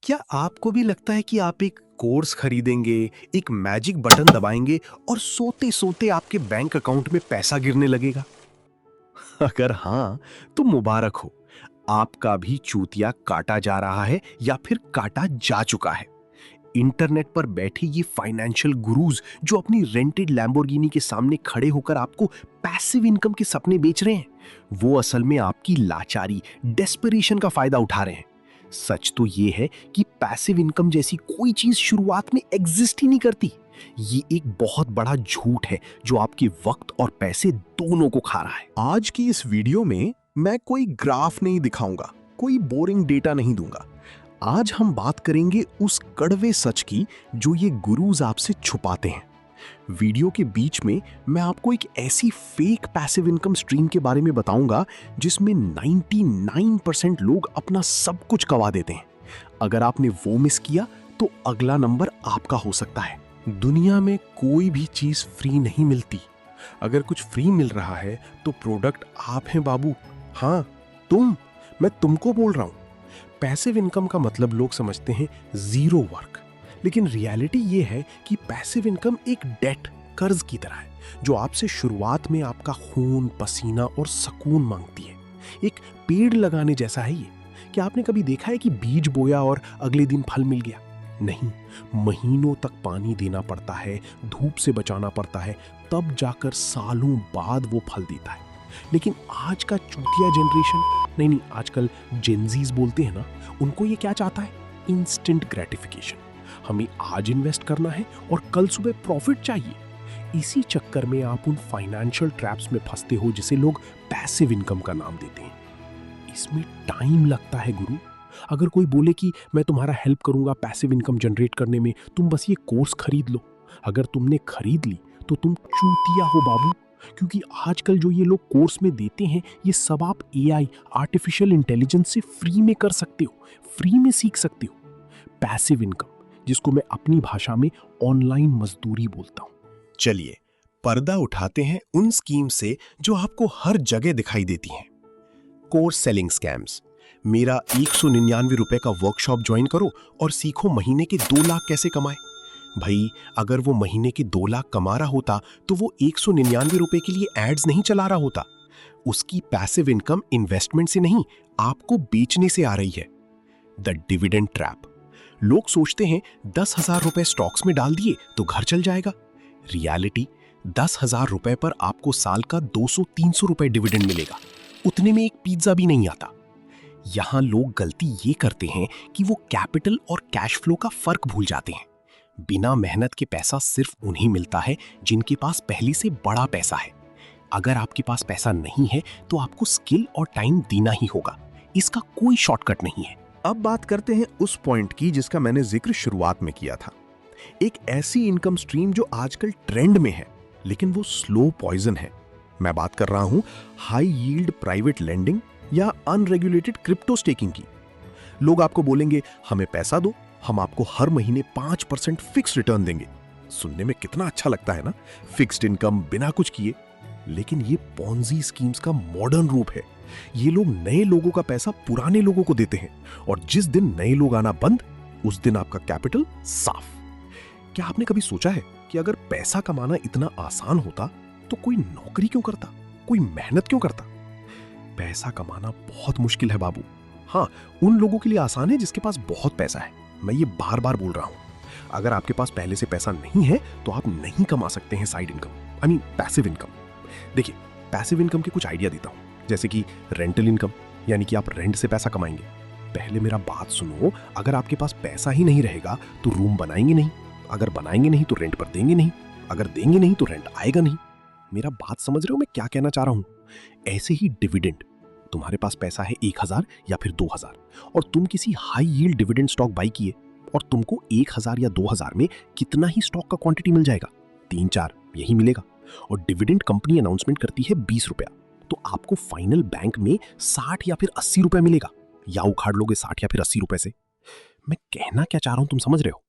क्या आपको भी लगता है कि आप एक कोर्स खरीदेंगे, एक मैजिक बटन दबाएंगे और सोते सोते आपके बैंक अकाउंट में पैसा गिरने लगेगा? अगर हाँ, तो मुबारक हो, आपका भी चूतिया काटा जा रहा है या फिर काटा जा चुका है। इंटरनेट पर बैठे ये फाइनेंशियल गुरुज जो अपनी रेंटेड लैम्बोर्गिनी के सामने खड़े होकर आपको पैसिव इनकम के सपने बेच रहे हैं, वो असल में आपकी लाचारी, डेस्परेशन का फायदा उठा रहे हैं। सच तो ये है कि पैसिव इनकम जैसी कोई चीज शुरुआत में एग्जिस्ट ही नहीं करती। ये एक बहुत बड़ा झूठ है जो आपके वक्त और पैसे दोनों को खा रहा है। आज की इस वीडियो में मैं कोई ग्राफ नहीं दिखाऊंगा, कोई बोरिंग डेटा नहीं दूंगा। आज हम बात करेंगे उस कड़वे सच की जो ये गुरुज आपसे छुपाते हैं। वीडियो के बीच में मैं आपको एक ऐसी फेक पैसिव इनकम स्ट्रीम के बारे में बताऊंगा जिसमें 99% लोग अपना सब कुछ गवा देते हैं। अगर आपने वो मिस किया तो अगला नंबर आपका हो सकता है। दुनिया में कोई भी चीज फ्री नहीं मिलती। अगर कुछ फ्री मिल रहा है तो प्रोडक्ट आप हैं बाबू। हाँ, मैं तुमको बोल रहा हूं। पैसिव इनकम का मतलब लोग समझते हैं जीरो वर्क, लेकिन रियलिटी ये है कि पैसिव इनकम एक डेट, कर्ज की तरह है जो आपसे शुरुआत में आपका खून, पसीना और सुकून मांगती है। एक पेड़ लगाने जैसा है ये। क्या आपने कभी देखा है कि बीज बोया और अगले दिन फल मिल गया? नहीं, महीनों तक पानी देना पड़ता है, धूप से बचाना पड़ता है, तब जाकर सालों बाद वो फल देता है। लेकिन आज का चूतिया जनरेशन, नहीं, आजकल जेनजीज बोलते हैं ना, उनको ये क्या चाहता है? Instant gratification. हमें आज इन्वेस्ट करना है और कल सुबह प्रॉफिट चाहिए। इसी चक्कर में आप उन फाइनेंशियल ट्रैप्स में फंसते हो जिसे लोग पैसिव इनकम का नाम देते हैं। इसमें टाइम लगता है गुरु। अगर कोई बोले कि मैं तुम्हारा हेल्प करूंगा पैसिव इनकम जनरेट करने में, तुम बस ये कोर्स खरीद लो, अगर तुमने खरीद ली तो तुम चूतिया हो बाबू। क्योंकि आजकल जो ये लोग कोर्स में देते हैं, ये सब आप एआई, आर्टिफिशियल इंटेलिजेंस से फ्री में कर सकते हो, फ्री में सीख सकते हो। पैसिव इनकम, जिसको मैं अपनी भाषा में ऑनलाइन मजदूरी बोलता हूं। चलिए पर्दा उठाते हैं उन स्कीम से जो आपको हर जगह दिखाई देती हैं। Course selling scams. मेरा 199 रुपए का वर्कशॉप ज्वाइन करो और सीखो महीने के 2 लाख कैसे कमाए। भाई, अगर वो महीने के 2 लाख कमा रहा होता तो वो 199 रुपए के लिए एड्स नहीं चला रहा होता। उसकी पैसिव इनकम इन्वेस्टमेंट से नहीं, आपको बेचने से आ रही है। The dividend trap. लोग सोचते हैं 10,000 रुपए स्टॉक्स में डाल दिए तो घर चल जाएगा। रियलिटी, 10,000 रुपए पर आपको साल का 200-300 रुपए डिविडेंड मिलेगा। उतने में एक पिज्जा भी नहीं आता। यहां लोग गलती ये करते हैं कि वो कैपिटल और कैश फ्लो का फर्क भूल जाते हैं। बिना मेहनत के पैसा सिर्फ उन्हें मिलता है जिनके पास पहले से बड़ा पैसा है। अगर आपके पास पैसा नहीं है तो आपको स्किल और टाइम देना ही होगा। इसका कोई शॉर्टकट नहीं है। अब बात करते हैं उस पॉइंट की जिसका मैंने जिक्र शुरुआत में किया था। एक ऐसी इनकम स्ट्रीम जो आजकल ट्रेंड में है, लेकिन वो स्लो पॉइजन है। मैं बात कर रहा हूं हाई यील्ड प्राइवेट लेंडिंग या अनरेगुलेटेड क्रिप्टो स्टेकिंग की। लोग आपको बोलेंगे हमें पैसा दो, हम आपको हर महीने 5% फिक्स रिटर्न देंगे। सुनने में कितना अच्छा लगता है ना, फिक्स्ड इनकम बिना कुछ किए। लेकिन ये पॉन्जी स्कीम्स का मॉडर्न रूप है। ये लोग नए लोगों का पैसा पुराने लोगों को देते हैं और जिस दिन नए लोग आना बंद, उस दिन आपका कैपिटल साफ। क्या आपने कभी सोचा है कि अगर पैसा कमाना इतना आसान होता तो कोई नौकरी क्यों करता, कोई मेहनत क्यों करता? पैसा कमाना बहुत मुश्किल है बाबू। हाँ, उन लोगों के लिए आसान है जिसके पास बहुत पैसा है। मैं ये बार बार बोल रहा हूं। अगर आपके पास पहले से पैसा नहीं है तो आप नहीं कमा सकते हैं side income, I mean passive income. देखिए, पैसिव इनकम के कुछ आइडिया देता हूं, जैसे कि रेंटल इनकम, यानी कि आप रेंट से पैसा कमाएंगे। पहले मेरा बात सुनो, अगर आपके पास पैसा ही नहीं रहेगा तो रूम बनाएंगे नहीं, अगर बनाएंगे नहीं तो रेंट पर देंगे नहीं, अगर देंगे नहीं तो रेंट आएगा नहीं। मेरा बात समझ रहे हो मैं क्या कहना चाह रहा हूं? ऐसे ही डिविडेंड। तुम्हारे पास पैसा है 1,000 या फिर 2,000 और तुम किसी high yield dividend stock by किए और तुमको 1,000 या 2,000 में कितना ही स्टॉक का क्वांटिटी मिल जाएगा? 3-4 यही मिलेगा। और डिविडेंड कंपनी अनाउंसमेंट करती है 20 रुपया, तो आपको फाइनल बैंक में 60 या फिर 80 रुपए मिलेगा। या उखाड़ लोगे 60 या फिर 80 रुपए से। मैं कहना क्या चाह रहा हूं तुम समझ रहे हो?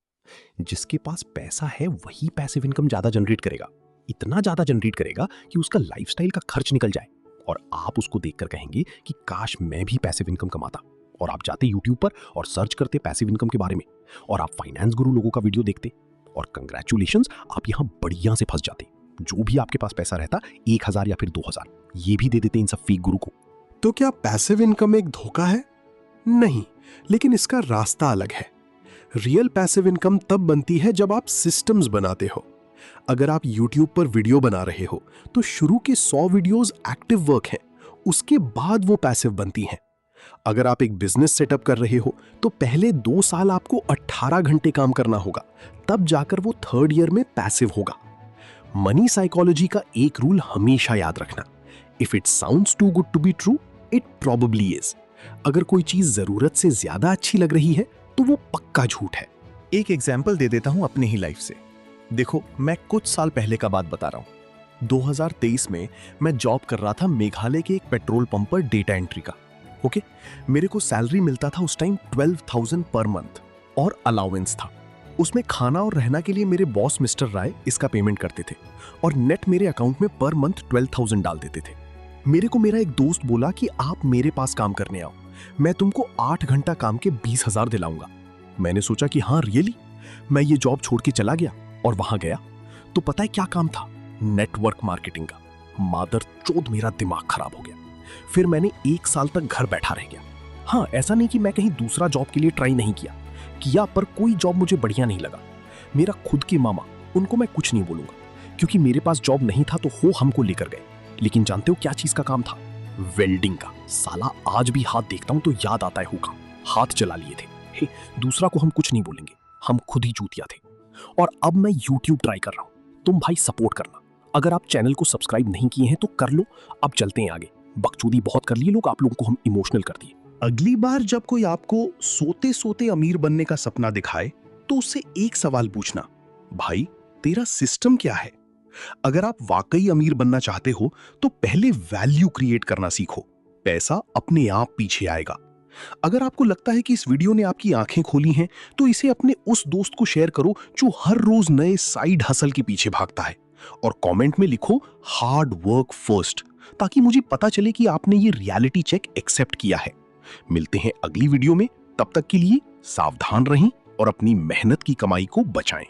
जिसके पास पैसा है वही पैसिव इनकम ज्यादा जनरेट करेगा, इतना ज्यादा जनरेट करेगा कि उसका लाइफस्टाइल का खर्च निकल जाए और आप उसको देखकर कहेंगे कि काश मैं भी पैसिव इनकम कमाता। और आप जाते यूट्यूब पर और सर्च करते पैसिव इनकम के बारे में, और आप फाइनेंस गुरु लोगों का वीडियो देखते, और कंग्रेचुलेशंस, आप यहाँ बढ़िया से फंस जाते। जो भी आपके पास पैसा रहता 1,000 या फिर 2,000 ये भी दे देते इन सब फेक गुरु को। तो क्या पैसिव इनकम एक धोखा है? नहीं, लेकिन इसका रास्ता अलग है। रियल पैसिव इनकम तब बनती है जब आप सिस्टम्स बनाते हो। अगर आप YouTube पर वीडियो बना रहे हो तो शुरू के 100 वीडियोस एक्टिव वर्क हैं, उसके बाद वो पैसिव बनती हैं। अगर आप एक बिजनेस सेटअप कर रहे हो तो पहले 2 साल आपको 18 घंटे काम करना होगा, तब जाकर वो 3rd ईयर में पैसिव होगा। मनी साइकोलॉजी का एक रूल हमेशा याद रखना, if it sounds too good to be true, it probably is. अगर कोई चीज जरूरत से ज्यादा अच्छी लग रही है तो वो पक्का झूठ है। एक एग्जाम्पल दे देता हूं अपनी ही लाइफ से। देखो, मैं कुछ साल पहले का बात बता रहा हूं। 2023 में मैं जॉब कर रहा था मेघालय के एक पेट्रोल पंप पर डेटा एंट्री का। ओके, मेरे को सैलरी मिलता था उस टाइम 12,000 पर मंथ और अलाउंस था। उसमें खाना और रहना के लिए मेरे बॉस मिस्टर राय इसका पेमेंट करते थे और नेट मेरे अकाउंट में पर मंथ 12,000 डाल देते थे। मेरे को मेरा एक दोस्त बोला कि आप मेरे पास काम करने आओ, मैं तुमको 8 घंटा काम के 20,000 दिलाऊंगा। मैंने सोचा कि हाँ रियली। मैं ये जॉब छोड़ के चला गया और वहां गया तो पता है क्या काम था? नेटवर्क मार्केटिंग का। मादर चोद, मेरा दिमाग खराब हो गया। फिर मैंने 1 साल तक घर बैठा रह गया। हाँ, ऐसा नहीं कि मैं कहीं दूसरा जॉब के लिए ट्राई नहीं किया, पर कोई जॉब मुझे बढ़िया नहीं लगा। मेरा खुद के मामा, उनको मैं कुछ नहीं बोलूंगा क्योंकि मेरे पास जॉब नहीं था तो वो हमको लेकर गए। लेकिन जानते हो क्या चीज का काम था? वेल्डिंग का। साला आज भी हाथ देखता हूं तो याद आता है वो काम। हाथ जला लिए थे। हे, दूसरा को हम कुछ नहीं बोलेंगे, हम खुद ही चूतिया थे। और अब मैं YouTube ट्राई कर रहा हूं। तुम भाई सपोर्ट करना। अगर आप चैनल को सब्सक्राइब नहीं किए हैं तो कर लो। अब चलते हैं आगे। बकचोदी बहुत कर लिए लोग, आप लोगों को हम इमोशनल कर दिए। अगली बार जब कोई आपको सोते सोते अमीर बनने का सपना दिखाए तो उससे एक सवाल पूछना, भाई तेरा सिस्टम क्या है? अगर आप वाकई अमीर बनना चाहते हो तो पहले वैल्यू क्रिएट करना सीखो, पैसा अपने आप पीछे आएगा। अगर आपको लगता है कि इस वीडियो ने आपकी आंखें खोली हैं तो इसे अपने उस दोस्त को शेयर करो जो हर रोज नए साइड हसल के पीछे भागता है, और कमेंट में लिखो हार्ड वर्क फर्स्ट, ताकि मुझे पता चले कि आपने ये रियलिटी चेक एक्सेप्ट किया है। मिलते हैं अगली वीडियो में, तब तक के लिए सावधान रहें और अपनी मेहनत की कमाई को बचाएं।